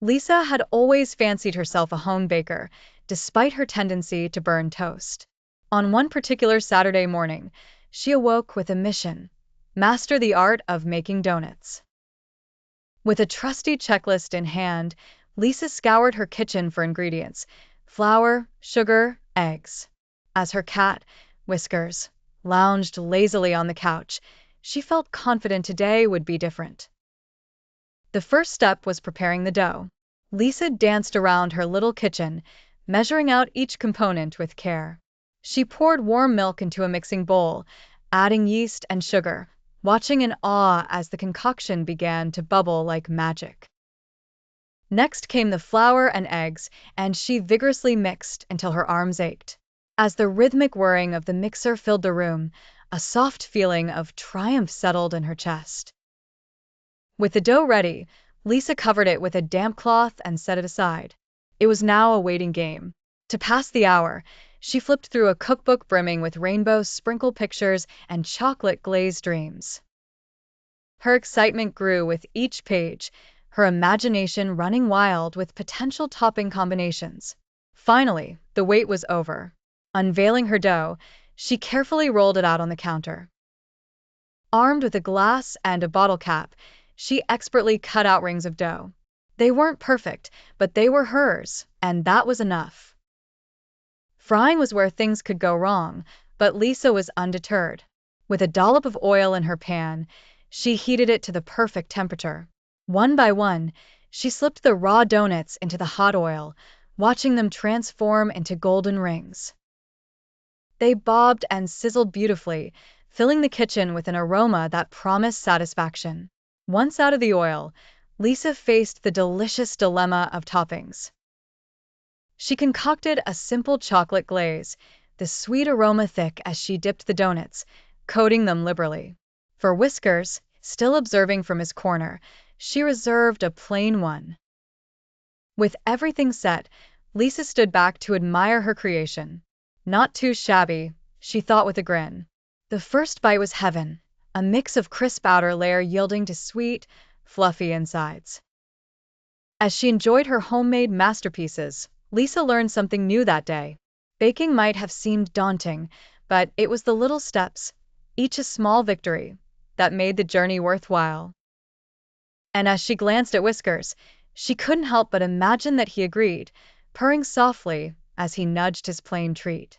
Lisa had always fancied herself a home baker, despite her tendency to burn toast. On one particular Saturday morning, she awoke with a mission: master the art of making donuts. With a trusty checklist in hand, Lisa scoured her kitchen for ingredients: flour, sugar, eggs. As her cat, Whiskers, lounged lazily on the couch, she felt confident today would be different. The first step was preparing the dough. Lisa danced around her little kitchen, measuring out each component with care. She poured warm milk into a mixing bowl, adding yeast and sugar, watching in awe as the concoction began to bubble like magic. Next came the flour and eggs, and she vigorously mixed until her arms ached. As the rhythmic whirring of the mixer filled the room, a soft feeling of triumph settled in her chest. With the dough ready, Lisa covered it with a damp cloth and set it aside. It was now a waiting game. To pass the hour, she flipped through a cookbook brimming with rainbow sprinkle pictures and chocolate glaze dreams. Her excitement grew with each page, her imagination running wild with potential topping combinations. Finally, the wait was over. Unveiling her dough, she carefully rolled it out on the counter. Armed with a glass and a bottle cap, she expertly cut out rings of dough. They weren't perfect, but they were hers, and that was enough. Frying was where things could go wrong, but Lisa was undeterred. With a dollop of oil in her pan, she heated it to the perfect temperature. One by one, she slipped the raw donuts into the hot oil, watching them transform into golden rings. They bobbed and sizzled beautifully, filling the kitchen with an aroma that promised satisfaction. Once out of the oil, Lisa faced the delicious dilemma of toppings. She concocted a simple chocolate glaze, the sweet aroma thick as she dipped the donuts, coating them liberally. For Whiskers, still observing from his corner, she reserved a plain one. With everything set, Lisa stood back to admire her creation. Not too shabby, she thought with a grin. The first bite was heaven, a mix of crisp outer layer yielding to sweet, fluffy insides. As she enjoyed her homemade masterpieces, Lisa learned something new that day. Baking might have seemed daunting, but it was the little steps, each a small victory, that made the journey worthwhile. And as she glanced at Whiskers, she couldn't help but imagine that he agreed, purring softly as he nudged his plain treat.